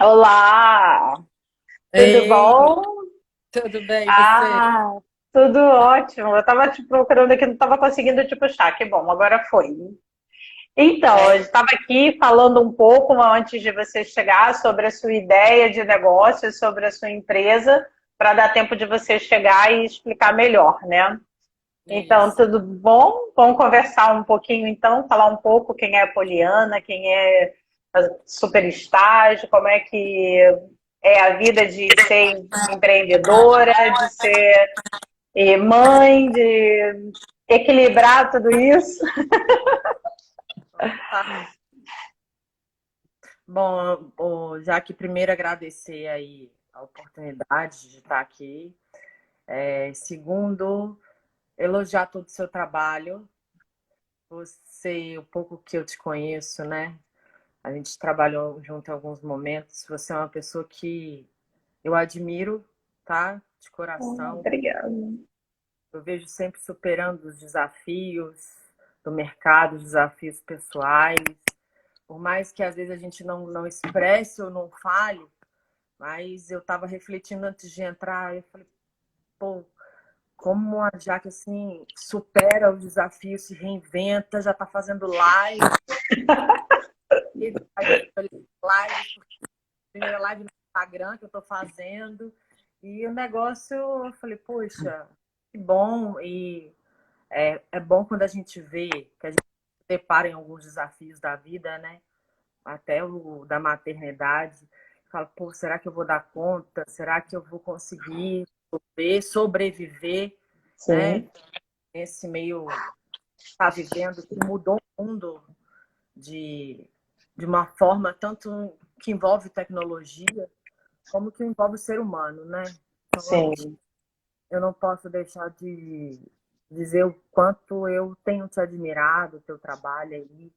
Olá, tudo Ei, bom? tudo bem, e você? Ah, tudo ótimo. Eu tava te procurando aqui, não tava conseguindo te puxar. Que bom, agora foi. Então, eu É estava aqui falando um pouco antes de você chegar sobre a sua ideia de negócio, sobre a sua empresa, para dar tempo de você chegar e explicar melhor, né? Então, isso. tudo bom? Vamos conversar um pouquinho então, falar um pouco quem é a Poliana, quem é a super estágio, como é que é a vida de ser empreendedora, de ser mãe, de equilibrar tudo isso. Tá. Bom, já que primeiro agradecer aí a oportunidade de estar aqui. Segundo, elogiar todo o seu trabalho. Você, o pouco que eu te conheço, né? A gente trabalhou junto em alguns momentos. Você é uma pessoa que eu admiro, tá? De coração. Obrigada. Eu vejo sempre superando os desafios do mercado, os desafios pessoais. Por mais que às vezes a gente não expresse ou não fale, mas eu estava refletindo antes de entrar, eu falei, pô, como a Jaque assim supera o desafio, se reinventa, já está fazendo live, lives, primeira live no Instagram que eu estou fazendo, e o negócio, eu falei, poxa, que bom, e é bom quando a gente vê que a gente se depara em alguns desafios da vida, né? Até o da maternidade. Falo, pô, será que eu vou dar conta? Será que eu vou conseguir sobreviver, né? Sim. Nesse meio está vivendo, que mudou o mundo de, de uma forma tanto que envolve tecnologia, como que envolve o ser humano, né? Então, Sim. eu não posso deixar de dizer o quanto eu tenho te admirado, o teu trabalho aí,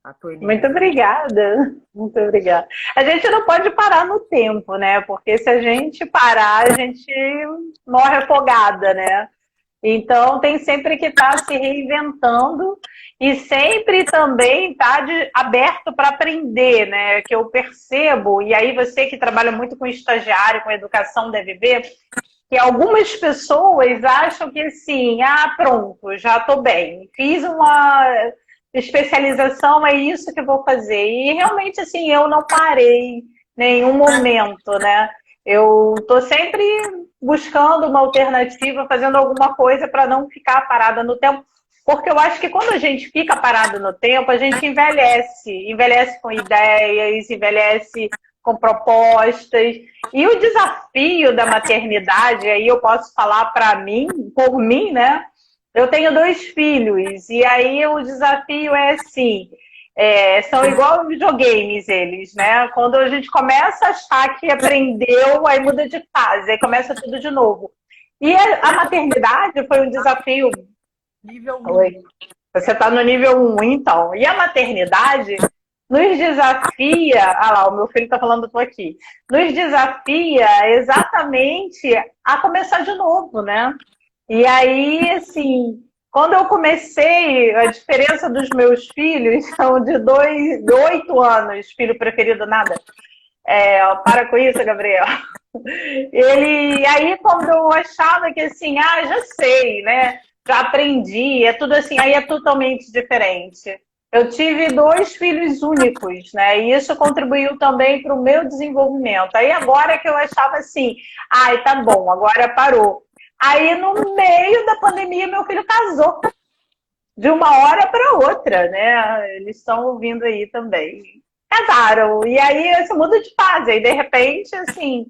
a tua Muito energia. obrigada. Muito obrigada. A gente não pode parar no tempo, né? Porque se a gente parar, a gente morre afogada, né? Então tem sempre que estar se reinventando e sempre também estar aberto para aprender, né? Que eu percebo, e aí você que trabalha muito com estagiário, com educação deve ver, que algumas pessoas acham que assim, ah, pronto, já estou bem, fiz uma especialização, é isso que eu vou fazer. E realmente assim, eu não parei nenhum momento, né? Eu estou sempre buscando uma alternativa, fazendo alguma coisa para não ficar parada no tempo, porque eu acho que quando a gente fica parado no tempo, a gente envelhece, envelhece com ideias, envelhece com propostas. E o desafio da maternidade, aí eu posso falar para mim, por mim, né? Eu tenho dois filhos, e aí o desafio é assim: são igual videogames eles, né? Quando a gente começa a achar que aprendeu, aí muda de fase, aí começa tudo de novo. E a maternidade foi um desafio. Nível Oi. um. Você está no nível um, então. E a maternidade nos desafia. Ah lá, o meu filho está falando, estou aqui. Nos desafia exatamente a começar de novo, né? E aí, assim, quando eu comecei, a diferença dos meus filhos são de 8 anos, filho preferido nada. Para com isso, Gabriel. Aí quando eu achava que assim, ah, já sei, né? Já aprendi, é tudo assim, aí é totalmente diferente. Eu tive dois filhos únicos, né? E isso contribuiu também para o meu desenvolvimento. Aí agora que eu achava assim, ai, tá bom, agora parou. Aí no meio da pandemia meu filho casou de uma hora para outra, né? Eles estão ouvindo aí também. Casaram. E aí você muda de fase. Aí de repente, assim,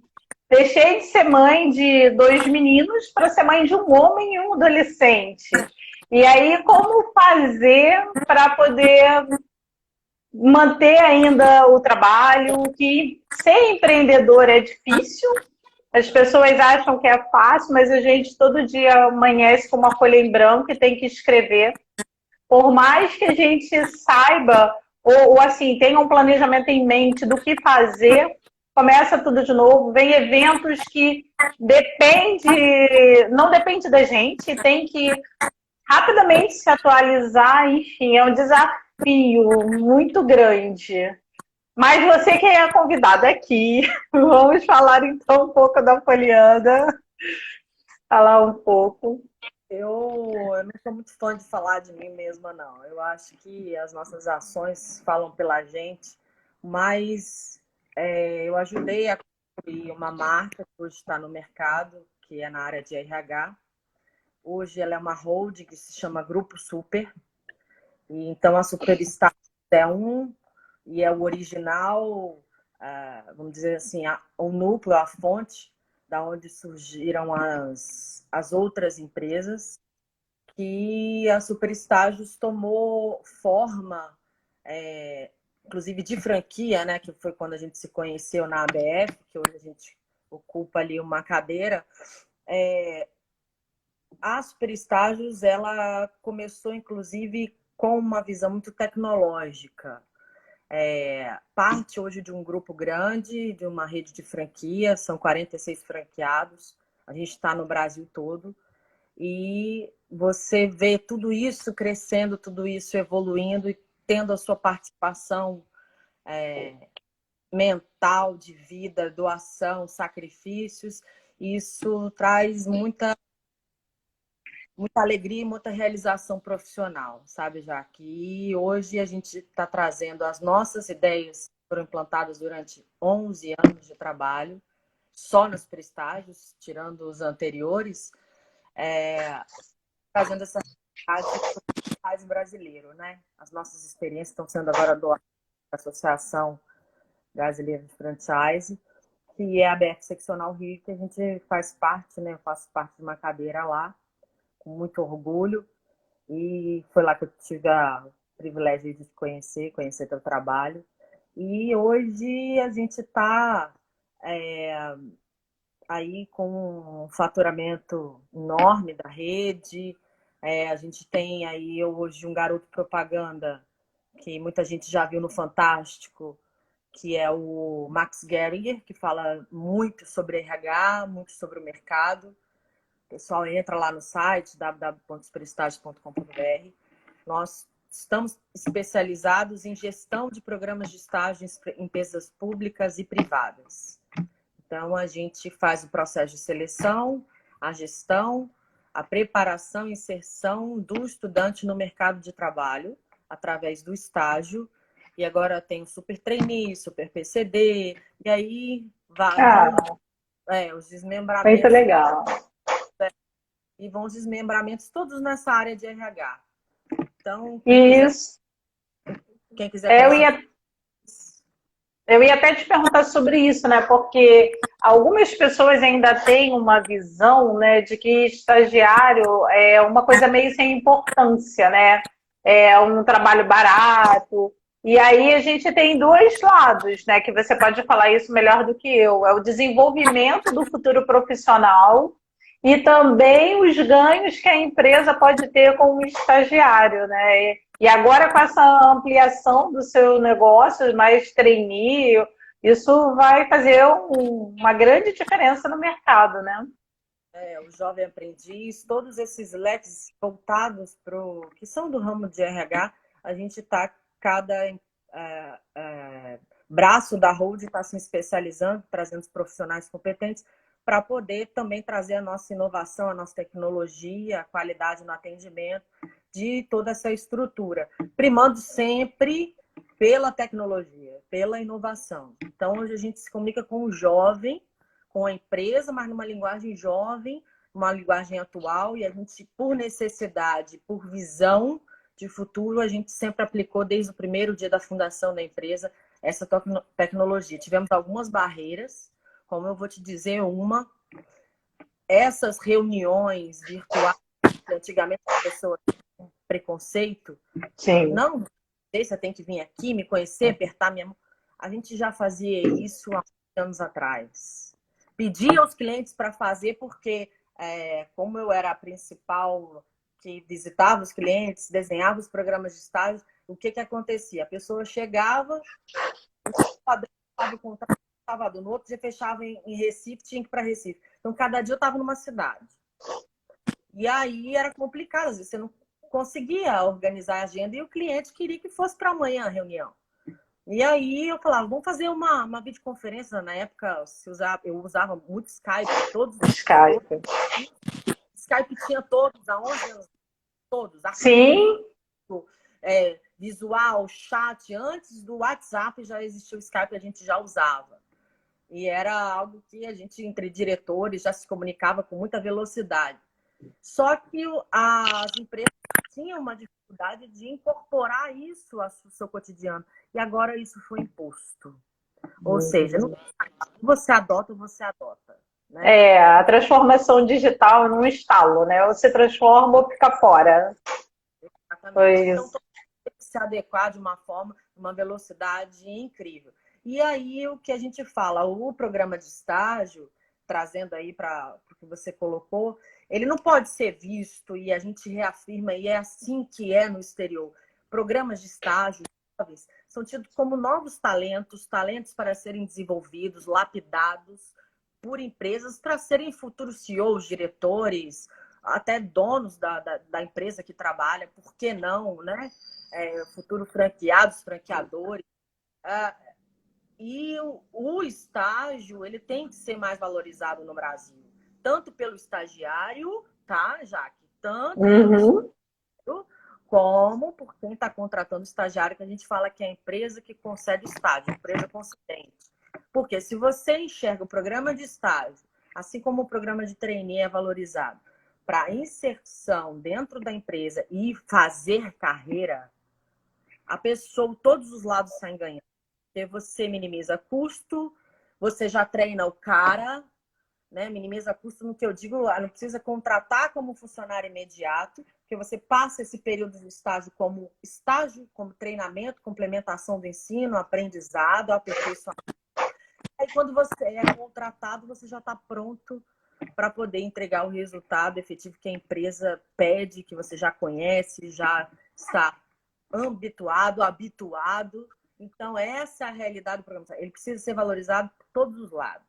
deixei de ser mãe de dois meninos para ser mãe de um homem e um adolescente. E aí, como fazer para poder manter ainda o trabalho? Que ser empreendedor é difícil. As pessoas acham que é fácil, mas a gente todo dia amanhece com uma folha em branco e tem que escrever. Por mais que a gente saiba, ou assim, tenha um planejamento em mente do que fazer, começa tudo de novo, vem eventos que não depende da gente, tem que rapidamente se atualizar, enfim, é um desafio muito grande. Mas você que é a convidada aqui, vamos falar então um pouco da Poliana, falar um pouco. Eu não sou muito fã de falar de mim mesma, não. Eu acho que as nossas ações falam pela gente, mas eu ajudei a construir uma marca que hoje está no mercado, que é na área de RH. Hoje ela é uma holding que se chama Grupo Super. E, então a Superstar é e é o original, vamos dizer assim, o núcleo, a fonte da onde surgiram as outras empresas, que a Superestágios tomou forma, inclusive de franquia, né, que foi quando a gente se conheceu na ABF, que hoje a gente ocupa ali uma cadeira. A Superestágios, ela começou, inclusive, com uma visão muito tecnológica. Parte hoje de um grupo grande, de uma rede de franquia, são 46 franqueados, a gente está no Brasil todo, e você vê tudo isso crescendo, tudo isso evoluindo e tendo a sua participação mental, de vida, doação, sacrifícios. Isso traz muita alegria e muita realização profissional, sabe, Jaque? E hoje a gente está trazendo as nossas ideias, que foram implantadas durante 11 anos de trabalho, só nos prestágios, tirando os anteriores, trazendo essa realidade brasileiro, né? As nossas experiências estão sendo agora doadas para a Associação Brasileira de Franchise, que é a BF Seccional Rio, que a gente faz parte, né? Eu faço parte de uma cadeira lá, com muito orgulho, e foi lá que eu tive o privilégio de te conhecer teu trabalho. E hoje a gente está aí com um faturamento enorme da rede. A gente tem aí hoje um garoto propaganda que muita gente já viu no Fantástico, que é o Max Geringer, que fala muito sobre RH, muito sobre o mercado. O pessoal entra lá no site www.superestágio.com.br. Nós estamos especializados em gestão de programas de estágio em empresas públicas e privadas. Então, a gente faz o processo de seleção, a gestão, a preparação e inserção do estudante no mercado de trabalho, através do estágio. E agora tem o Super Trainee, Super PCD, e aí vão os Muito desmembramentos. legal. E vão os desmembramentos todos nessa área de RH. Então, Isso. Quem quiser conhecer. Eu ia até te perguntar sobre isso, né? Porque algumas pessoas ainda têm uma visão, né, de que estagiário é uma coisa meio sem importância, né? É um trabalho barato. E aí a gente tem dois lados, né? Que você pode falar isso melhor do que eu. É o desenvolvimento do futuro profissional e também os ganhos que a empresa pode ter com o estagiário, né? E agora, com essa ampliação do seu negócio, mais trainee, isso vai fazer uma grande diferença no mercado, né? O jovem aprendiz, todos esses leques voltados para que são do ramo de RH, a gente está, cada braço da Hold está se especializando, trazendo os profissionais competentes para poder também trazer a nossa inovação, a nossa tecnologia, a qualidade no atendimento, de toda essa estrutura, primando sempre pela tecnologia, pela inovação. Então, hoje a gente se comunica com o jovem, com a empresa, mas numa linguagem jovem, uma linguagem atual, e a gente, por necessidade, por visão de futuro, a gente sempre aplicou desde o primeiro dia da fundação da empresa essa tecnologia. Tivemos algumas barreiras, como eu vou te dizer uma, essas reuniões virtuais, que antigamente a pessoa tinha preconceito, Sim. não, você tem que vir aqui me conhecer, apertar minha mão. A gente já fazia isso há anos atrás. Pedia aos clientes para fazer, porque como eu era a principal que visitava os clientes, desenhava os programas de estágio, o que acontecia? A pessoa chegava, o contrato estava no outro dia fechava em Recife, tinha que ir para Recife. Então, cada dia eu estava numa cidade. E aí era complicado, às vezes você não conseguia organizar a agenda e o cliente queria que fosse para amanhã a reunião. E aí eu falava, vamos fazer uma videoconferência. Na época eu usava muito Skype, Skype. Skype tinha todos, há 11 anos, todos, Sim. visual, chat, antes do WhatsApp já existia o Skype, a gente já usava. E era algo que a gente, entre diretores, já se comunicava com muita velocidade. Só que as empresas tinham uma dificuldade de incorporar isso ao seu cotidiano. E agora isso foi imposto. Ou seja, você adota ou você adota. Né? A transformação digital num estalo, né? Ou se transforma ou fica fora. Exatamente. Então, tem que se adequar de uma forma, uma velocidade incrível. E aí, o que a gente fala, o programa de estágio, trazendo aí para o que você colocou, ele não pode ser visto, e a gente reafirma, e é assim que é no exterior. Programas de estágio jovens são tidos como novos talentos, talentos para serem desenvolvidos, lapidados por empresas para serem futuros CEOs, diretores, até donos da empresa que trabalha, por que não, né? Futuros franqueados, franqueadores. E o estágio, ele tem que ser mais valorizado no Brasil. Tanto pelo estagiário, tá, Jaque? Tanto pelo estagiário, como por quem está contratando estagiário, que a gente fala que é a empresa que concede estágio, empresa concedente. Porque se você enxerga o programa de estágio, assim como o programa de trainee é valorizado, para inserção dentro da empresa e fazer carreira, a pessoa, todos os lados saem ganhando. Porque você minimiza custo, você já treina o cara, né? Minimiza custo no que eu digo, não precisa contratar como funcionário imediato, porque você passa esse período de estágio, como treinamento, complementação do ensino, aprendizado, aperfeiçoamento. Aí quando você é contratado, você já está pronto para poder entregar o resultado efetivo que a empresa pede, que você já conhece, já está habituado. Então, essa é a realidade do programa. Ele precisa ser valorizado por todos os lados.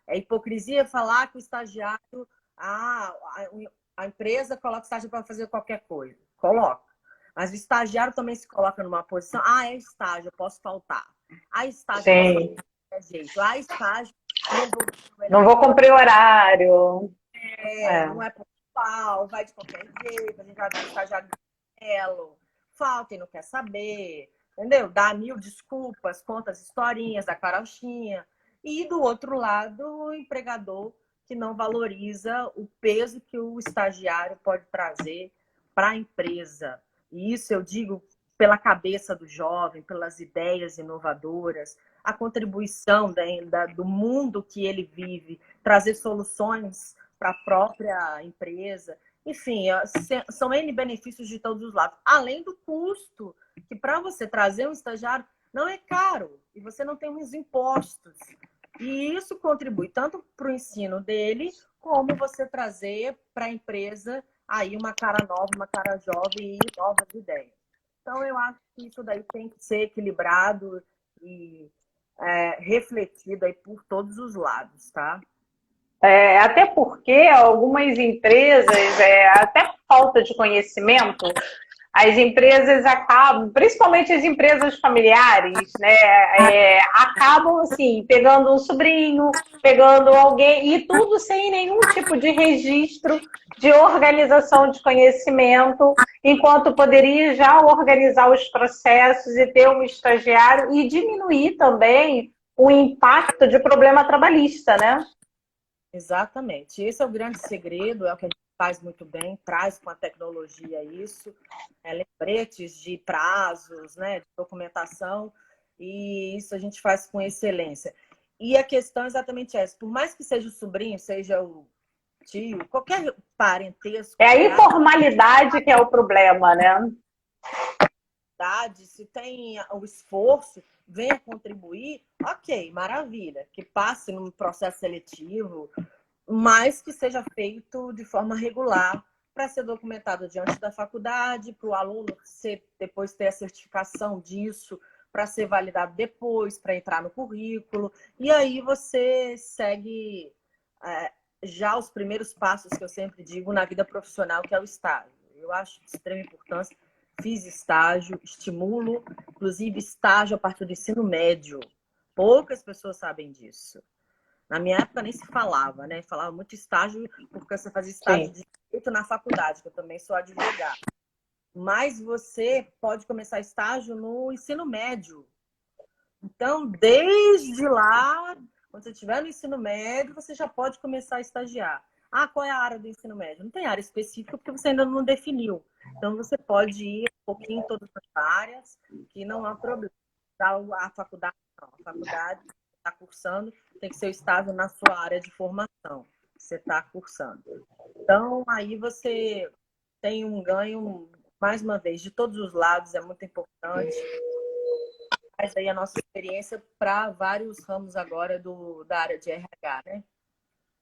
É hipocrisia falar que o estagiário, a empresa coloca o estagiário para fazer qualquer coisa. Coloca. Mas o estagiário também se coloca numa posição, é estágio, eu posso faltar. Estágio, eu posso fazer de qualquer jeito. Estágio, não vou cumprir horário. Não é pontual, vai de qualquer jeito, a gente vai ver o estagiário de belo, falta e não quer saber, entendeu? Dá 1000 desculpas, conta as historinhas da carochinha. E do outro lado, o empregador que não valoriza o peso que o estagiário pode trazer para a empresa. E isso eu digo pela cabeça do jovem, pelas ideias inovadoras, a contribuição do mundo que ele vive, trazer soluções para a própria empresa. Enfim, são N benefícios de todos os lados. Além do custo, que para você trazer um estagiário não é caro e você não tem os impostos. E isso contribui tanto para o ensino dele, como você trazer para a empresa aí uma cara nova, uma cara jovem e novas ideias. Então, eu acho que isso daí tem que ser equilibrado e refletido aí por todos os lados, tá? Até porque algumas empresas, até por falta de conhecimento, as empresas acabam, principalmente as empresas familiares, né, acabam assim, pegando um sobrinho, pegando alguém, e tudo sem nenhum tipo de registro de organização de conhecimento, enquanto poderia já organizar os processos e ter um estagiário e diminuir também o impacto de problema trabalhista, né? Exatamente. Esse é o grande segredo, é o que a gente faz muito bem, traz com a tecnologia isso, lembretes de prazos, né, de documentação, e isso a gente faz com excelência. E a questão é exatamente essa, por mais que seja o sobrinho, seja o tio, qualquer parentesco. É a informalidade que é o problema, né? Se tem o esforço, venha contribuir, ok, maravilha, que passe num processo seletivo, mas que seja feito de forma regular para ser documentado diante da faculdade, para o aluno depois ter a certificação disso, para ser validado depois, para entrar no currículo, e aí você segue já os primeiros passos que eu sempre digo na vida profissional, que é o estágio. Eu acho de extrema importância fiz estágio, estimulo, inclusive estágio a partir do ensino médio. Poucas pessoas sabem disso. Na minha época nem se falava, né? Falava muito estágio, porque você fazia estágio Sim. de direito na faculdade, que eu também sou advogada. Mas você pode começar estágio no ensino médio. Então, desde lá, quando você estiver no ensino médio, você já pode começar a estagiar. Ah, qual é a área do ensino médio? Não tem área específica porque você ainda não definiu. Então, você pode ir um pouquinho em todas as áreas, que não há problema. A faculdade, não. A faculdade que você está cursando tem que ser estável na sua área de formação que você está cursando. Então, aí você tem um ganho, mais uma vez, de todos os lados, é muito importante. Mas aí a nossa experiência para vários ramos agora da área de RH, né?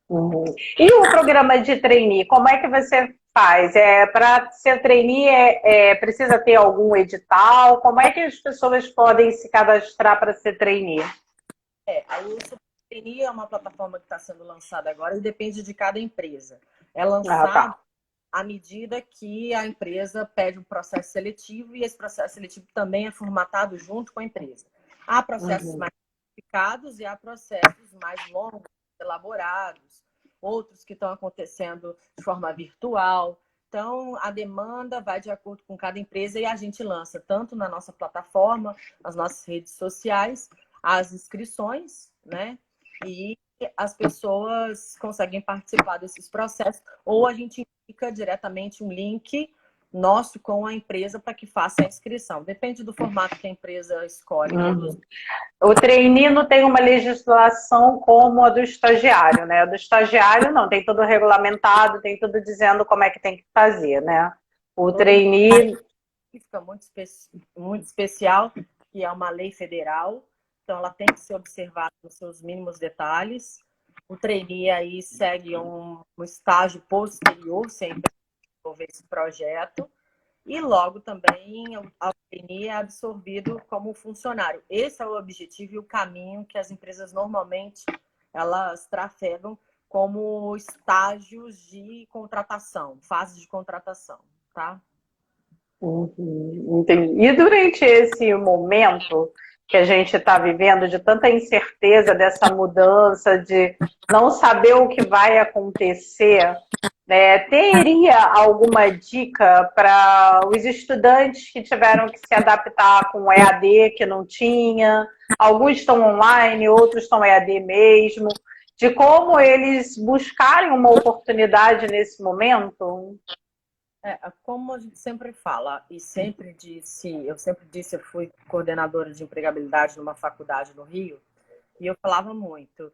Uhum. E o programa de trainee, como é que você faz? Para ser trainee, precisa ter algum edital? Como é que as pessoas podem se cadastrar para ser trainee? A Trainee é uma plataforma que está sendo lançada agora e depende de cada empresa. É Ah, lançado tá. à medida que a empresa pede um processo seletivo e esse processo seletivo também é formatado junto com a empresa. Há processos Uhum. mais complicados e há processos mais longos, elaborados, outros que estão acontecendo de forma virtual. Então, a demanda vai de acordo com cada empresa e a gente lança tanto na nossa plataforma, nas nossas redes sociais, as inscrições, né? E as pessoas conseguem participar desses processos, ou a gente indica diretamente um link nosso com a empresa para que faça a inscrição. Depende do formato que a empresa escolhe conduzir. Uhum. O trainee não tem uma legislação como a do estagiário, né? A do estagiário não, tem tudo regulamentado, tem tudo dizendo como é que tem que fazer, né? O Todo mundo trainee. fica muito especial, que é uma lei federal, então ela tem que ser observada nos seus mínimos detalhes. O trainee aí segue um estágio posterior, sempre desenvolver esse projeto, e logo também o trainee é absorvido como funcionário. Esse é o objetivo e o caminho que as empresas normalmente elas trafegam como estágios de contratação, fase de contratação, tá? Uhum, entendi. E durante esse momento que a gente está vivendo, de tanta incerteza dessa mudança, de não saber o que vai acontecer, né, teria alguma dica para os estudantes que tiveram que se adaptar com o EAD, que não tinha? Alguns estão online, outros estão EAD mesmo, de como eles buscarem uma oportunidade nesse momento? Como a gente sempre fala, e sempre disse, eu fui coordenadora de empregabilidade numa faculdade no Rio, e eu falava muito.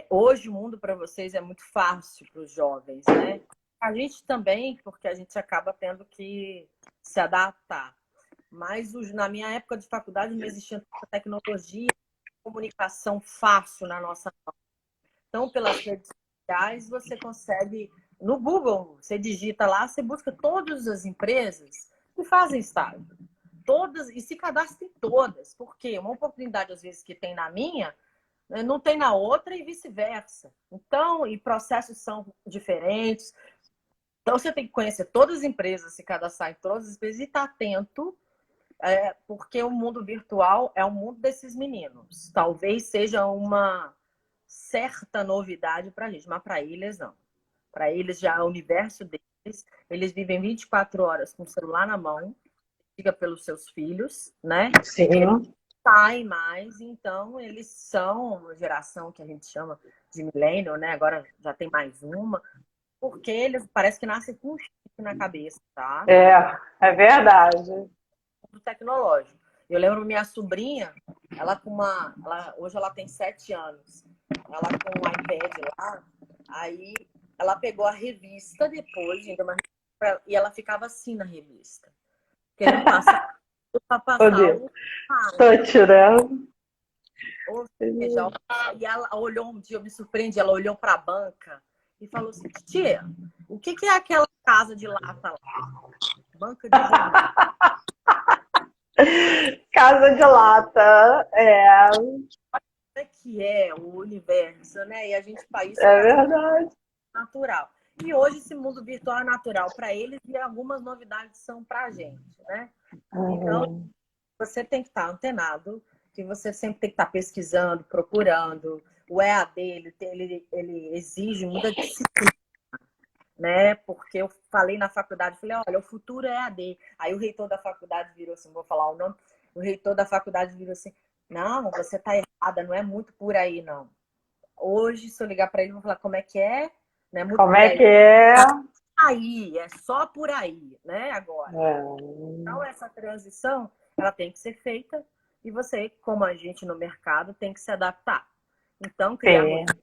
Hoje o mundo para vocês é muito fácil para os jovens, né? A gente também, porque a gente acaba tendo que se adaptar. Mas na minha época de faculdade não existia tanta tecnologia, comunicação fácil na nossa. Então, pelas redes sociais, você consegue. No Google, você digita lá, você busca todas as empresas que fazem estágio. Todas, e se cadastra em todas. Porque uma oportunidade, às vezes, que tem na minha, não tem na outra e vice-versa. Então, e processos são diferentes. Então, você tem que conhecer todas as empresas, se cadastrar em todas as empresas e estar atento, porque o mundo virtual é o mundo desses meninos. Talvez seja uma certa novidade para a gente, mas para eles não. Para eles já é o universo deles. Eles vivem 24 horas com o celular na mão, fica pelos seus filhos, né? Eles Sim. saem mais, então eles são uma geração que a gente chama de millennial, né? Agora já tem mais uma, porque eles parece que nascem com um chip na cabeça, tá? É verdade. Do tecnológico. Eu lembro minha sobrinha, hoje ela tem 7 anos. Ela com um iPad lá, aí ela pegou a revista depois, e ela ficava assim na revista, querendo passar para passar Poder. o Tô tirando. ou seja, e ela olhou um dia, eu me surpreendi, ela olhou para a banca e falou assim: tia, o que é aquela casa de lata lá? Banca de jornal. Casa de lata. Que é o universo, né? E a gente faz isso É para a gente verdade. natural. E hoje esse mundo virtual é natural para eles e algumas novidades são para a gente, né? Então, Uhum. você tem que estar antenado, que você sempre tem que estar pesquisando, procurando. O EAD, ele exige muita disciplina, né? Porque eu falei na faculdade, falei, olha, o futuro é EAD. Aí o reitor da faculdade virou assim, vou falar o nome, o reitor da faculdade virou assim, não, você está errada, não é muito por aí, não. Hoje, se eu ligar para ele, eu vou falar como é que é, não é muito Como por é aí. que é? Aí, é só por aí, né, agora. Então, É, essa transição, ela tem que ser feita e você, como agente no mercado, tem que se adaptar. Então, criar sim. rotina,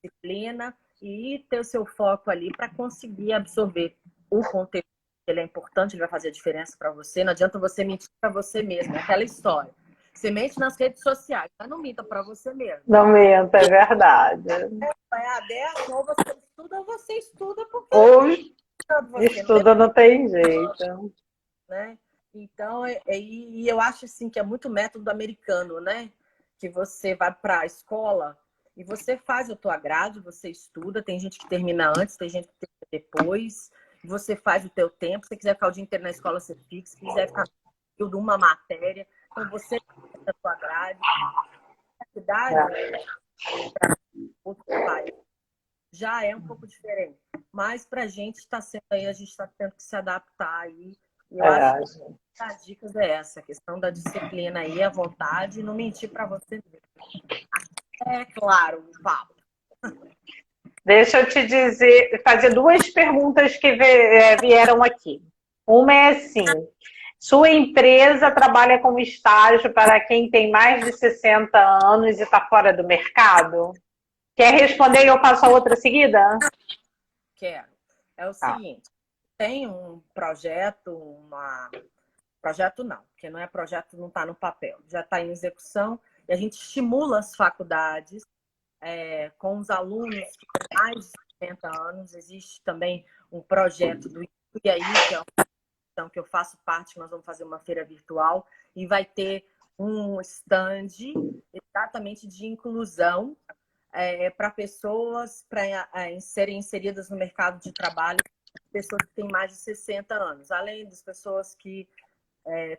disciplina e ter o seu foco ali para conseguir absorver o conteúdo. Ele é importante, ele vai fazer a diferença para você. Não adianta você mentir para você mesmo, é aquela história. Você mente nas redes sociais, mas não minta para você mesmo. Não minta, é verdade. É aberto, ou você estuda porque Ou você não estuda não tem jeito. né? Então, e eu acho assim que é muito método americano, né? Que você vai para a escola e você faz a tua grade, você estuda, tem gente que termina antes, tem gente que termina depois, você faz o teu tempo, se você quiser ficar o dia inteiro na escola, você fica, se quiser ficar de uma matéria, então você faz a tua grade. A cidade, É, outro país, já é um pouco diferente. Mas para a gente está sendo aí, a gente está tendo que se adaptar aí. E eu acho que é. as dicas é essa, a questão da disciplina aí, a vontade e não mentir para você mesmo. É claro, o papo. Deixa eu te dizer, fazer duas perguntas que vieram aqui. Uma é assim: sua empresa trabalha como estágio para quem tem mais de 60 anos e está fora do mercado? Quer responder e eu faço a outra seguida? Quero. É o Tá. seguinte, tem um projeto, projeto não, porque não é projeto, não está no papel, já está em execução, e a gente estimula as faculdades com os alunos que têm mais de 50 anos. Existe também um projeto do IAI, que é uma instituição que eu faço parte, que nós vamos fazer uma feira virtual, e vai ter um stand exatamente de inclusão para pessoas para serem inseridas no mercado de trabalho, pessoas que têm mais de 60 anos, além das pessoas que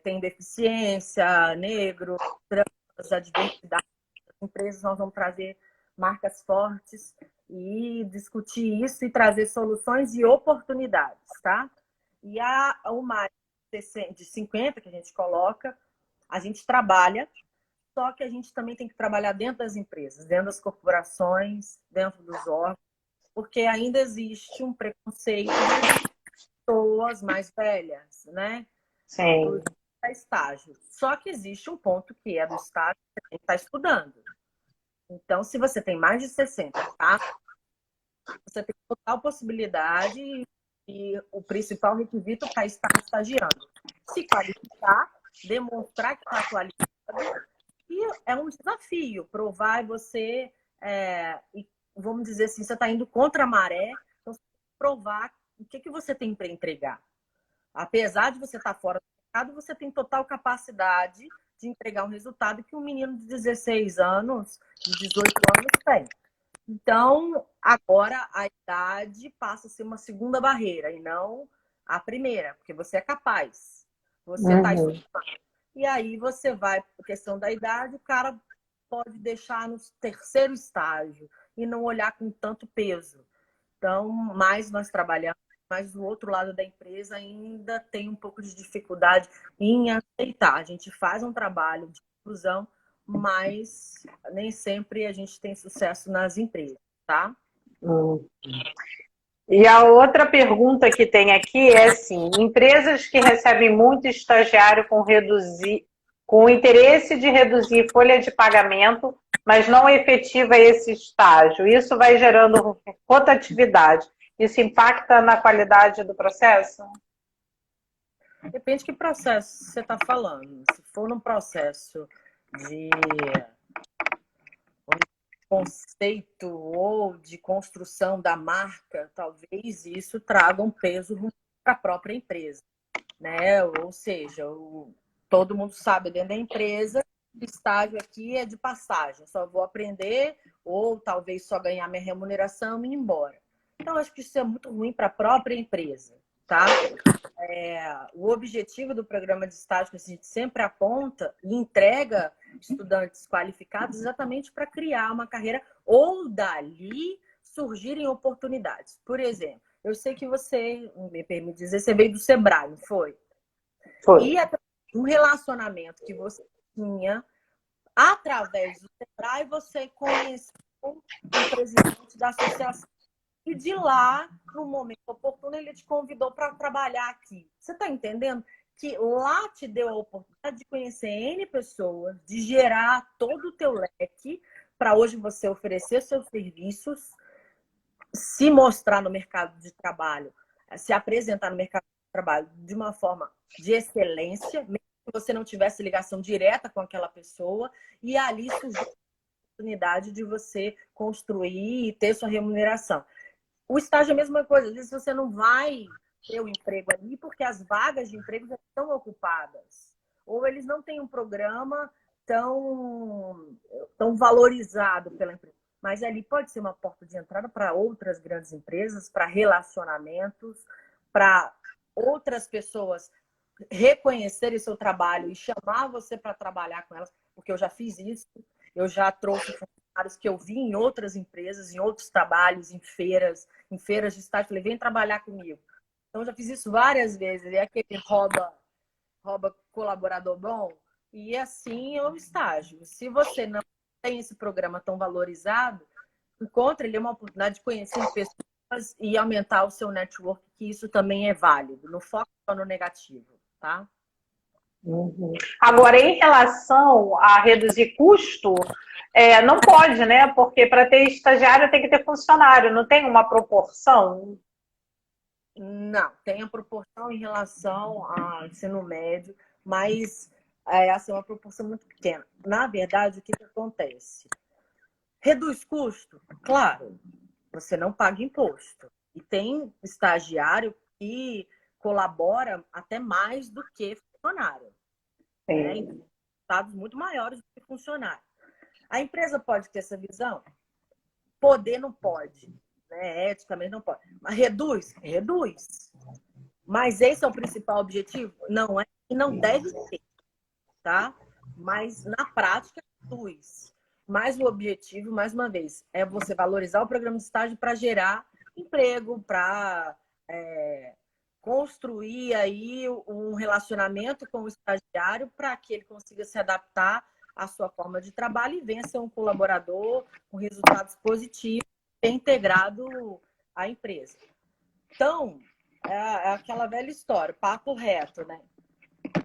têm deficiência, negro, trans, a diversidade das empresas. Nós vamos trazer marcas fortes e discutir isso e trazer soluções e oportunidades, tá? E o mais de 50 que a gente coloca, a gente trabalha, só que a gente também tem que trabalhar dentro das empresas, dentro das corporações, dentro dos órgãos, porque ainda existe um preconceito de pessoas mais velhas, né? Sim. Inclusive para estágio. Só que existe um ponto que é do estágio que você tem que estar estudando. Então, se você tem mais de 60, tá? Você tem total possibilidade e o principal requisito para estar estagiando. Se qualificar, demonstrar que está atualizado. E é um desafio provar você, e vamos dizer assim, você está indo contra a maré, então você tem que provar o que você tem para entregar. Apesar de você estar fora do mercado, você tem total capacidade de entregar um resultado que um menino de 16 anos, de 18 anos tem. Então, agora a idade passa a ser uma segunda barreira e não a primeira, porque você é capaz. Você está Uhum. estudando. E aí você vai, por questão da idade, o cara pode deixar no terceiro estágio e não olhar com tanto peso. Então, mais nós trabalhamos, mas o outro lado da empresa ainda tem um pouco de dificuldade em aceitar. A gente faz um trabalho de inclusão, mas nem sempre a gente tem sucesso nas empresas, tá? Uhum. E a outra pergunta que tem aqui é assim: empresas que recebem muito estagiário com interesse de reduzir folha de pagamento, mas não efetiva esse estágio, isso vai gerando rotatividade. Isso impacta na qualidade do processo? Depende que processo você está falando. Se for num processo de conceito ou de construção da marca, talvez isso traga um peso para a própria empresa, né? Ou seja, todo mundo sabe dentro da empresa, o estágio aqui é de passagem, só vou aprender ou talvez só ganhar minha remuneração e ir embora. Então, acho que isso é muito ruim para a própria empresa, tá? o objetivo do programa de estágio que a gente sempre aponta e entrega estudantes qualificados exatamente para criar uma carreira ou dali surgirem oportunidades. Por exemplo, eu sei que você, me permite dizer, você veio do Sebrae, não foi? Foi. E um relacionamento que você tinha, através do Sebrae, você conheceu o presidente da associação. E de lá, no momento oportuno, ele te convidou para trabalhar aqui. Você está entendendo? Que lá te deu a oportunidade de conhecer N pessoas, de gerar todo o teu leque para hoje você oferecer seus serviços, se mostrar no mercado de trabalho, se apresentar no mercado de trabalho de uma forma de excelência, mesmo que você não tivesse ligação direta com aquela pessoa, e ali surgiu a oportunidade de você construir e ter sua remuneração. O estágio é a mesma coisa. Às vezes você não vai ter o emprego ali porque as vagas de emprego já estão ocupadas. Ou eles não têm um programa tão valorizado pela empresa. Mas ali pode ser uma porta de entrada para outras grandes empresas, para relacionamentos, para outras pessoas reconhecerem seu trabalho e chamar você para trabalhar com elas, porque eu já fiz isso, eu já trouxe funcionários que eu vi em outras empresas, em outros trabalhos, em feiras de estágio, falei, vem trabalhar comigo. Então, eu já fiz isso várias vezes, é aquele rouba colaborador bom, e assim é o estágio. Se você não tem esse programa tão valorizado, encontre ali uma oportunidade de conhecer pessoas e aumentar o seu network, que isso também é válido, não foca só no negativo, tá? Uhum. Agora, em relação a reduzir custo, não pode, né? Porque para ter estagiário tem que ter funcionário, não tem uma proporção? Não, tem a proporção em relação ao ensino médio, mas assim, é uma proporção muito pequena. Na verdade, o que acontece? Reduz custo? Claro, você não paga imposto. E tem estagiário que colabora até mais do que funcionário. Né? Em estados muito maiores do que funcionário. A empresa pode ter essa visão? Poder não pode. Né? Eticamente não pode. Mas reduz? Reduz. Mas esse é o principal objetivo? Não é e não deve ser, tá? Mas na prática, reduz. Mas o objetivo, mais uma vez, é você valorizar o programa de estágio para gerar emprego, para construir aí um relacionamento com o estagiário para que ele consiga se adaptar à sua forma de trabalho e venha ser um colaborador com resultados positivos, bem integrado à empresa. Então, é aquela velha história, papo reto, né?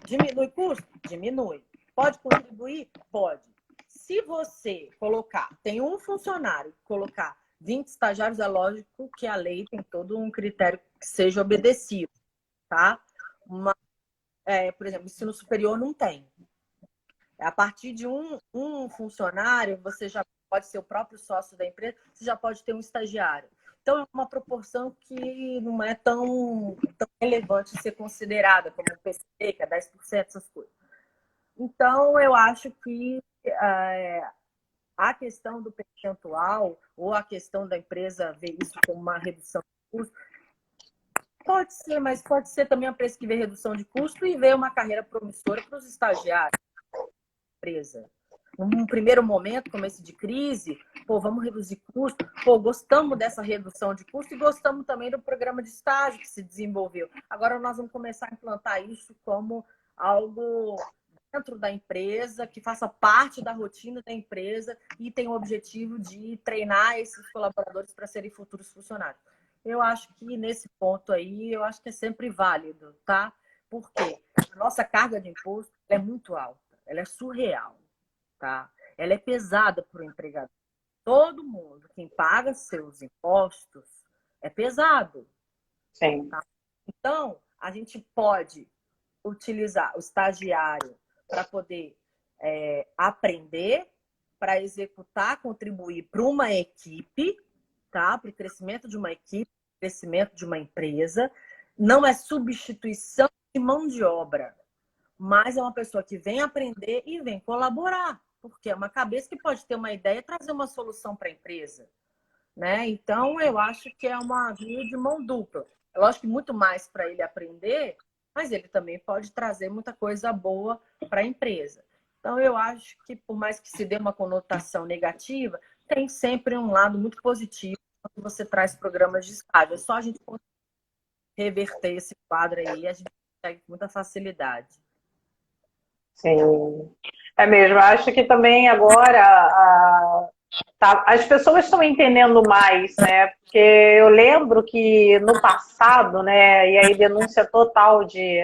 Diminui custo? Diminui. Pode contribuir? Pode. Se você colocar, tem um funcionário, colocar 20 estagiários, é lógico que a lei tem todo um critério que seja obedecido, tá? Por exemplo, ensino superior não tem. A partir de um funcionário, você já pode ser o próprio sócio da empresa, você já pode ter um estagiário. Então, é uma proporção que não é tão relevante ser considerada como o PCD, que é 10%, essas coisas. Então, eu acho que a questão do percentual ou a questão da empresa ver isso como uma redução de custo, pode ser, mas pode ser também a empresa que vê redução de custo e vê uma carreira promissora para os estagiários da empresa. Num primeiro momento, como esse de crise, vamos reduzir custo, gostamos dessa redução de custo e gostamos também do programa de estágio que se desenvolveu. Agora nós vamos começar a implantar isso como algo dentro da empresa, que faça parte da rotina da empresa e tem o objetivo de treinar esses colaboradores para serem futuros funcionários. Eu acho que nesse ponto aí, eu acho que é sempre válido, tá? Porque a nossa carga de imposto é muito alta, ela é surreal. Tá? Ela é pesada para o empregador. Todo mundo, quem paga seus impostos, é pesado. Sim. Tá? Então, a gente pode utilizar o estagiário para poder aprender, para executar, contribuir para uma equipe, tá? Para o crescimento de uma equipe, crescimento de uma empresa. Não é substituição de mão de obra, mas é uma pessoa que vem aprender e vem colaborar, porque é uma cabeça que pode ter uma ideia e trazer uma solução para a empresa. Né? Então, eu acho que é uma via de mão dupla. É lógico que muito mais para ele aprender mas ele também pode trazer muita coisa boa para a empresa. Então, eu acho que, por mais que se dê uma conotação negativa, tem sempre um lado muito positivo quando você traz programas de estágio. É só a gente reverter esse quadro aí, a gente consegue com muita facilidade. Sim, é mesmo. Acho que também agora as pessoas estão entendendo mais, né? Porque eu lembro que no passado, né, e aí denúncia total de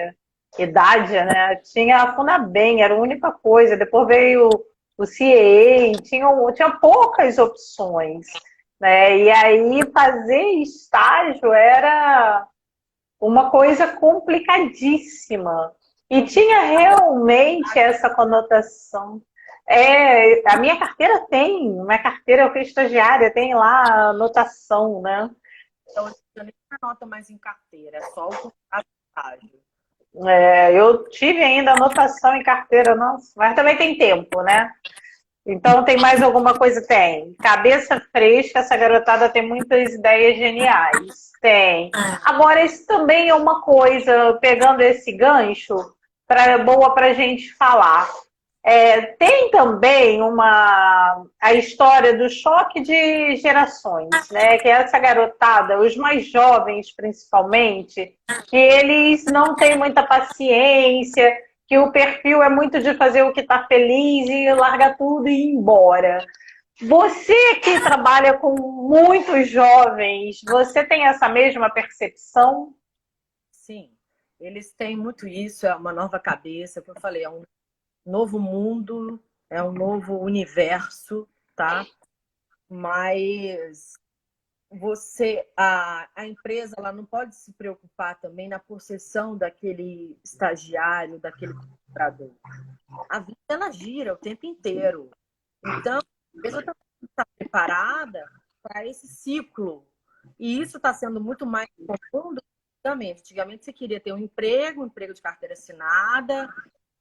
idade, né, tinha a Funabem, era a única coisa. Depois veio o CIEE, tinha poucas opções, né? E aí fazer estágio era uma coisa complicadíssima. E tinha realmente essa conotação. A minha carteira tem, minha carteira eu fui estagiária, tem lá a anotação, né? Então, eu nem anota mais em carteira, é só o contrato de estágio. Eu tive ainda anotação em carteira, nossa, mas também tem tempo, né? Então tem mais alguma coisa? Tem. Cabeça fresca, essa garotada tem muitas ideias geniais. Tem. Agora, isso também é uma coisa, pegando esse gancho, boa para a gente falar. Tem também a história do choque de gerações, né? Que é essa garotada, os mais jovens principalmente, que eles não têm muita paciência, que o perfil é muito de fazer o que está feliz e largar tudo e ir embora. Você que trabalha com muitos jovens, você tem essa mesma percepção? Sim, eles têm muito isso, é uma nova cabeça, que eu falei, é um novo mundo, é um novo universo, tá? Mas a empresa, ela não pode se preocupar também na possessão daquele estagiário, daquele colaborador. A vida, ela gira o tempo inteiro. Então, a empresa está preparada para esse ciclo. E isso está sendo muito mais profundo que antigamente. Antigamente, você queria ter um emprego de carteira assinada,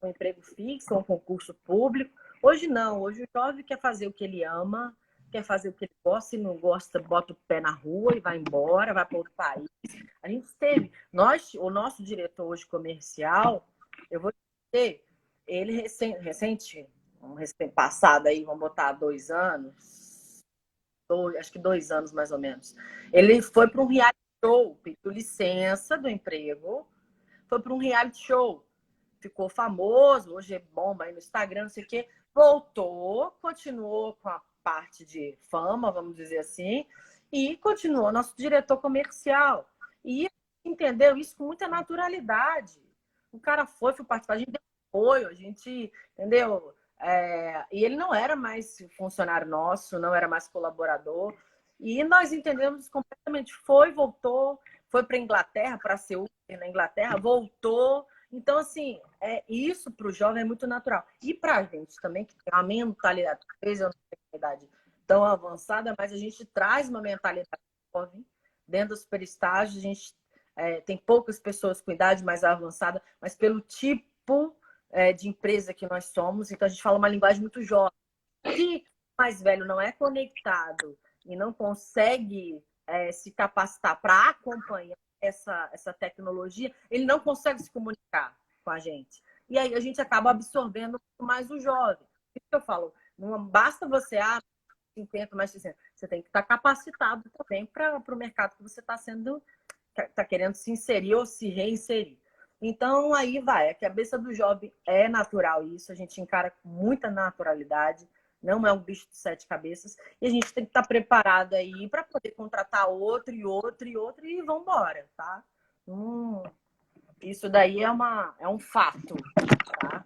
um emprego fixo, um concurso público. Hoje não. Hoje o jovem quer fazer o que ele ama, quer fazer o que ele gosta, se não gosta, bota o pé na rua e vai embora, vai para outro país. A gente teve, o nosso diretor hoje comercial, eu vou dizer, ele recente, passado aí, vamos botar 2 anos, acho que 2 anos mais ou menos. Ele foi para um reality show, pediu licença do emprego, foi para um reality show. Ficou famoso, hoje é bomba aí no Instagram, não sei o quê. Voltou, continuou com a parte de fama, vamos dizer assim, e continuou nosso diretor comercial. E entendeu isso com muita naturalidade. O cara foi participar, a gente deu apoio, a gente, entendeu? E ele não era mais funcionário nosso, não era mais colaborador. E nós entendemos completamente. Voltou, foi para a Inglaterra, para Seul, na Inglaterra, voltou. Então, assim, isso para o jovem é muito natural. E para a gente também, que tem uma mentalidade, talvez eu não tenho uma idade tão avançada, mas a gente traz uma mentalidade jovem. Dentro do superestágio, a gente tem poucas pessoas com idade mais avançada, mas pelo tipo de empresa que nós somos, então a gente fala uma linguagem muito jovem. Se o mais velho não é conectado e não consegue se capacitar para acompanhar essa tecnologia, ele não consegue se comunicar com a gente. E aí a gente acaba absorvendo mais o jovem. Isso que eu falo, não basta você 50, mais 60. Você tem que estar capacitado também para o mercado que você está querendo se inserir ou se reinserir. Então, aí vai. A cabeça do jovem é natural isso. A gente encara com muita naturalidade. Não é um bicho de 7 cabeças. E a gente tem que estar preparado aí para poder contratar outro e outro e outro e vamos embora, tá? Isso daí é um fato, tá?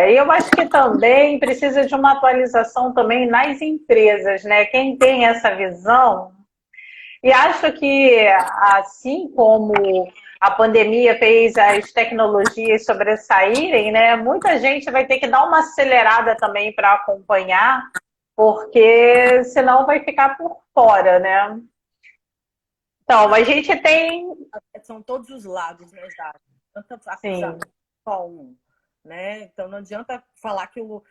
Eu acho que também precisa de uma atualização também nas empresas, né? Quem tem essa visão, e acho que assim como a pandemia fez as tecnologias sobressaírem, né? Muita gente vai ter que dar uma acelerada também para acompanhar, porque senão vai ficar por fora, né? Então, a gente tem. São todos os lados, né, Jade? Não adianta acusar Sim. só um, né? Então não adianta falar que o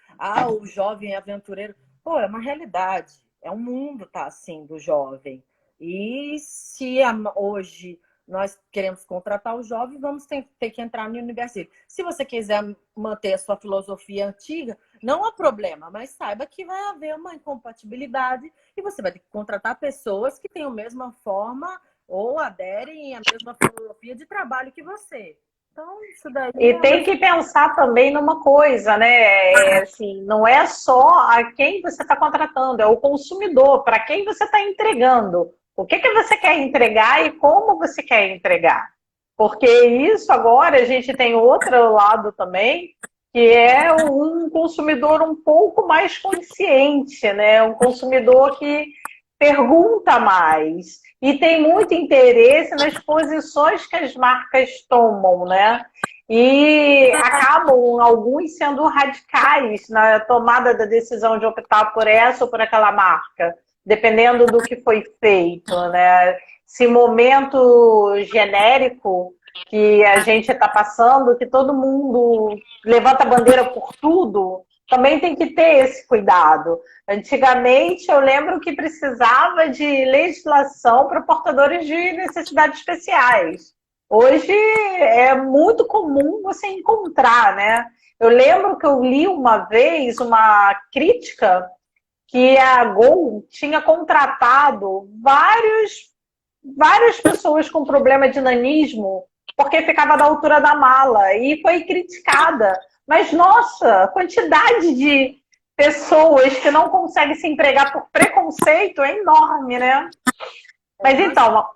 jovem é aventureiro. Pô, é uma realidade. É um mundo, tá assim, do jovem. E se hoje nós queremos contratar o jovem, vamos ter que entrar no universidade. Se você quiser manter a sua filosofia antiga, não há problema, mas saiba que vai haver uma incompatibilidade e você vai ter que contratar pessoas que tenham a mesma forma ou aderem à mesma filosofia de trabalho que você. Então, isso daí E é uma... tem que pensar também numa coisa, né? Assim, não é só a quem você está contratando, é o consumidor, para quem você está entregando. O que, que você quer entregar e como você quer entregar. Porque isso agora a gente tem outro lado também, que é um consumidor um pouco mais consciente, né? Um consumidor que pergunta mais e tem muito interesse nas posições que as marcas tomam, né? E acabam alguns sendo radicais na tomada da decisão de optar por essa ou por aquela marca, dependendo do que foi feito, né? Esse momento genérico que a gente está passando, que todo mundo levanta a bandeira por tudo, também tem que ter esse cuidado. Antigamente, eu lembro que precisava de legislação para portadores de necessidades especiais. Hoje é muito comum você encontrar, né? Eu lembro que eu li uma vez uma crítica que a Gol tinha contratado várias pessoas com problema de nanismo porque ficava da altura da mala e foi criticada. Mas, nossa, a quantidade de pessoas que não conseguem se empregar por preconceito é enorme, né? Mas então...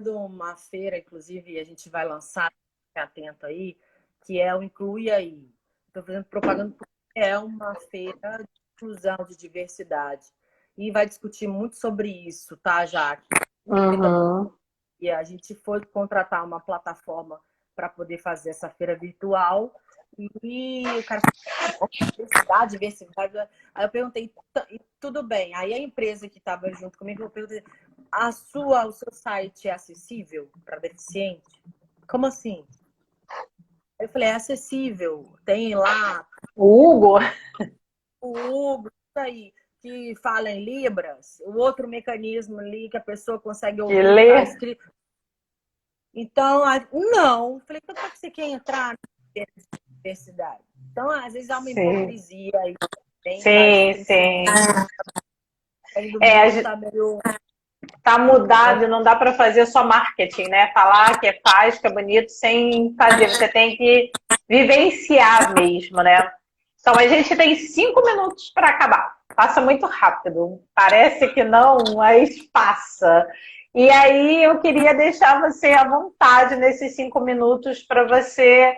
uma feira, inclusive, a gente vai lançar, fique atento aí, que é o Inclui Aí. Estou fazendo propaganda porque é uma feira de inclusão, de diversidade. E vai discutir muito sobre isso, tá, Jaque? Uhum. E a gente foi contratar uma plataforma para poder fazer essa feira virtual. E o cara falou, diversidade, diversidade. Aí eu perguntei, tudo bem. Aí a empresa que estava junto comigo, eu perguntei, o seu site é acessível para deficiente? Como assim? Eu falei, é acessível. Tem lá O Hugo? o Hugo, isso aí, que fala em Libras, o outro mecanismo ali que a pessoa consegue Que ouvir, lê? tá escrito. Então, não. Eu falei, então, para que você quer entrar na universidade? Então, às vezes há uma Sim, hipocrisia aí também, que a gente sim, tem que ser. sim. O É, mundo tá meio. tá mudado, não dá para fazer só marketing, né? Falar que é faz, que é bonito, sem fazer. Você tem que vivenciar mesmo, né? Então a gente tem 5 minutos para acabar. Passa muito rápido. Parece que não, mas passa. E aí eu queria deixar você à vontade nesses 5 minutos para você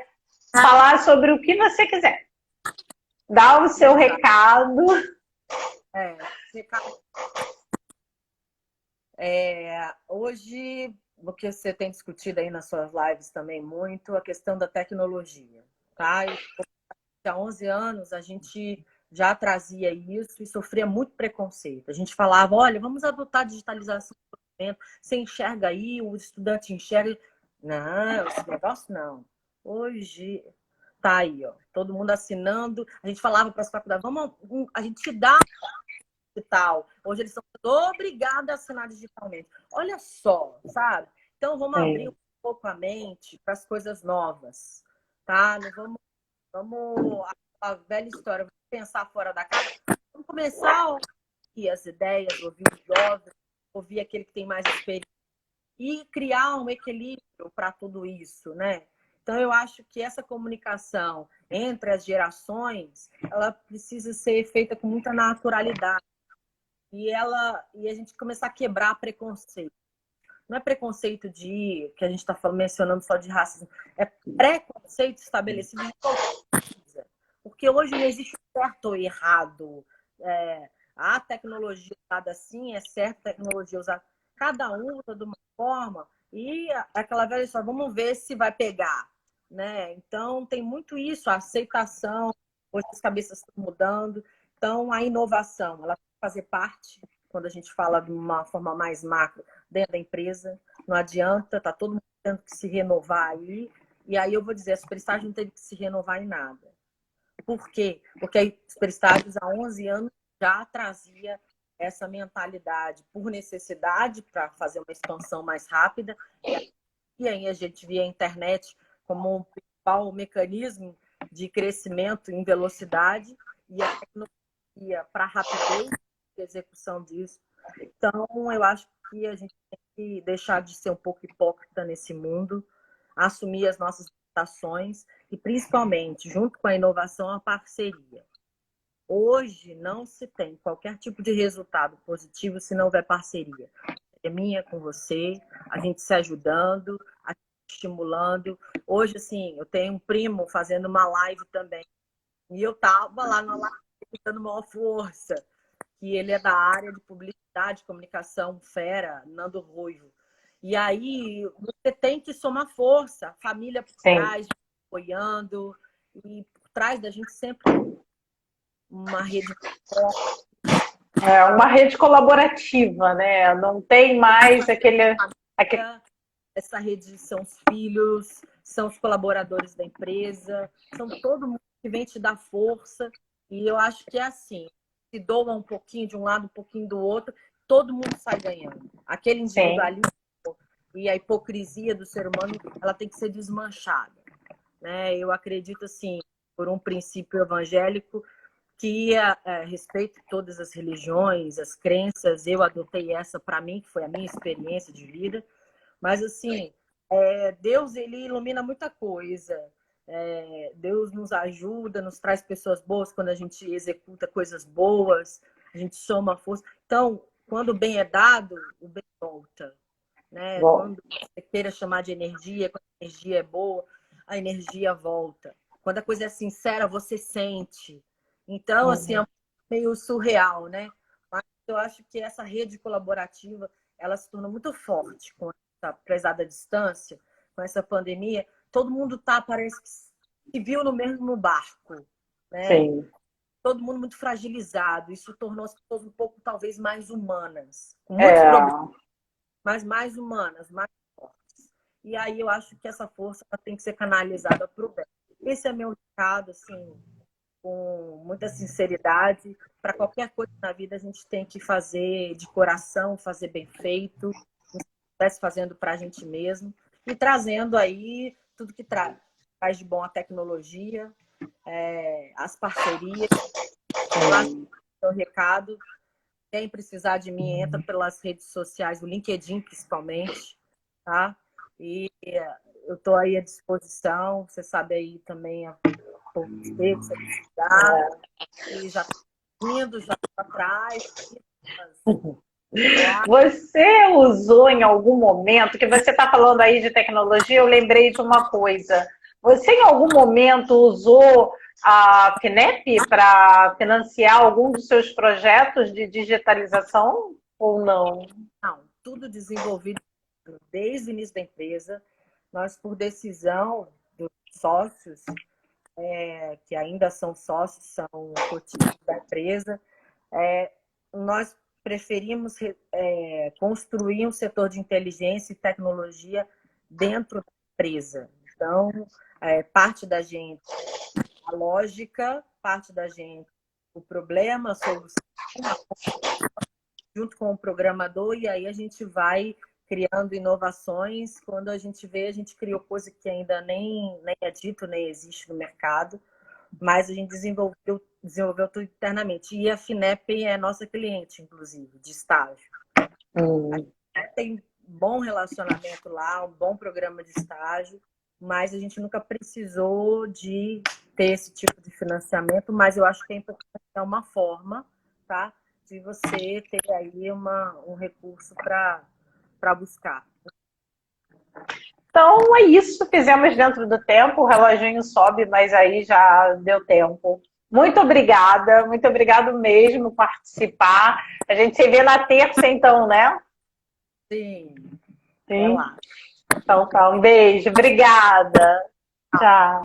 falar sobre o que você quiser. Dá o seu recado. Recado. Hoje, o que você tem discutido aí nas suas lives também muito, a questão da tecnologia, tá? E há 11 anos a gente já trazia isso e sofria muito preconceito. A gente falava, olha, vamos adotar a digitalização do documento, você enxerga aí, o estudante enxerga. Não, esse negócio não. Hoje tá aí, ó, todo mundo assinando. A gente falava para as faculdades, a gente dá digital. Hoje eles são obrigados a assinar digitalmente. Olha só, sabe? Então vamos abrir um pouco a mente para as coisas novas, tá? Não vamos a velha história, vamos pensar fora da caixa. Vamos começar a ouvir as ideias, ouvir os jovens, ouvir aquele que tem mais experiência e criar um equilíbrio para tudo isso, né? Então eu acho que essa comunicação entre as gerações, ela precisa ser feita com muita naturalidade. E a gente começar a quebrar preconceito. Não é preconceito que a gente está mencionando só de racismo, é preconceito estabelecido de qualquer coisa. Porque hoje não existe certo ou errado. A tecnologia usada assim é certa, a tecnologia usada. Cada um usa de uma forma e aquela velha história, vamos ver se vai pegar. Né? Então, tem muito isso, a aceitação, hoje as cabeças estão mudando. Então, a inovação, ela tem que fazer parte, quando a gente fala de uma forma mais macro, dentro da empresa. Não adianta, tá todo mundo tendo que se renovar aí. E aí eu vou dizer, a Superestágio não teve que se renovar em nada. Por quê? Porque a Superestágios há 11 anos já trazia essa mentalidade por necessidade para fazer uma expansão mais rápida. E e a gente via a internet como um principal mecanismo de crescimento em velocidade e a tecnologia para rapidez de execução disso. Então, eu acho que a gente tem que deixar de ser um pouco hipócrita nesse mundo, assumir as nossas limitações e, principalmente, junto com a inovação, a parceria. Hoje não se tem qualquer tipo de resultado positivo se não houver parceria. É minha com você, a gente se ajudando, a gente estimulando. Hoje, assim, eu tenho um primo fazendo uma live também. E eu tava lá na live dando maior força, que ele é da área de publicidade, comunicação, fera, Nando Ruivo. E aí você tem que somar força, a família por trás, apoiando, e por trás da gente sempre uma rede. É uma rede colaborativa, né? Não tem mais aquele... Essa rede são os filhos, são os colaboradores da empresa, são todo mundo que vem te dar força. E eu acho que é assim, se doa um pouquinho de um lado, um pouquinho do outro, todo mundo sai ganhando. Aquele individualismo e a hipocrisia do ser humano, ela tem que ser desmanchada, né? Eu acredito, assim, por um princípio evangélico, que respeito todas as religiões, as crenças, eu adotei essa para mim, que foi a minha experiência de vida. Mas, assim, Deus, ele ilumina muita coisa. Deus nos ajuda, nos traz pessoas boas quando a gente executa coisas boas, a gente soma força. Então, quando o bem é dado, o bem volta, né? Quando você queira chamar de energia, quando a energia é boa, a energia volta. Quando a coisa é sincera, você sente. Então, assim, é meio surreal, né? Mas eu acho que essa rede colaborativa, ela se tornou muito forte com essa prezada distância, com essa pandemia. Todo mundo parece que se viu no mesmo barco, né? Sim. Todo mundo muito fragilizado. Isso tornou as pessoas um pouco, talvez, mais humanas. Com muitos problemas, mas mais humanas, mais fortes. E aí eu acho que essa força tem que ser canalizada para o bem. Esse é meu recado, assim, com muita sinceridade. Para qualquer coisa na vida, a gente tem que fazer de coração, fazer bem feito, estivesse fazendo para a gente mesmo, e trazendo aí tudo que faz de bom a tecnologia, as parcerias. Eu acho que é o recado. Quem precisar de mim, entra pelas redes sociais, o LinkedIn principalmente, tá? E eu estou aí à disposição. Você sabe aí também por você precisar. E já está indo, já está atrás. Você usou em algum momento, que você está falando aí de tecnologia, eu lembrei de uma coisa. Você em algum momento usou a FINEP para financiar algum dos seus projetos de digitalização ou não? Não, tudo desenvolvido desde o início da empresa. Nós, por decisão dos sócios, que ainda são sócios, são cotistas da empresa, nós preferimos construir um setor de inteligência e tecnologia dentro da empresa. Então, parte da gente a lógica, parte da gente o problema, a solução, junto com o programador, e aí a gente vai criando inovações. Quando a gente vê, a gente criou coisa que ainda nem é dito, nem existe no mercado, mas a gente desenvolveu tudo internamente. E a FINEP é nossa cliente, inclusive, de estágio. A gente tem bom relacionamento lá, um bom programa de estágio, mas a gente nunca precisou de ter esse tipo de financiamento, mas eu acho que é importante dar uma forma, tá, de você ter aí um recurso para buscar. Então é isso, fizemos dentro do tempo, o reloginho sobe, mas aí já deu tempo. Muito obrigado mesmo por participar. A gente se vê na terça, então, né? Sim. Sim. Então tá, um beijo, obrigada. Tchau.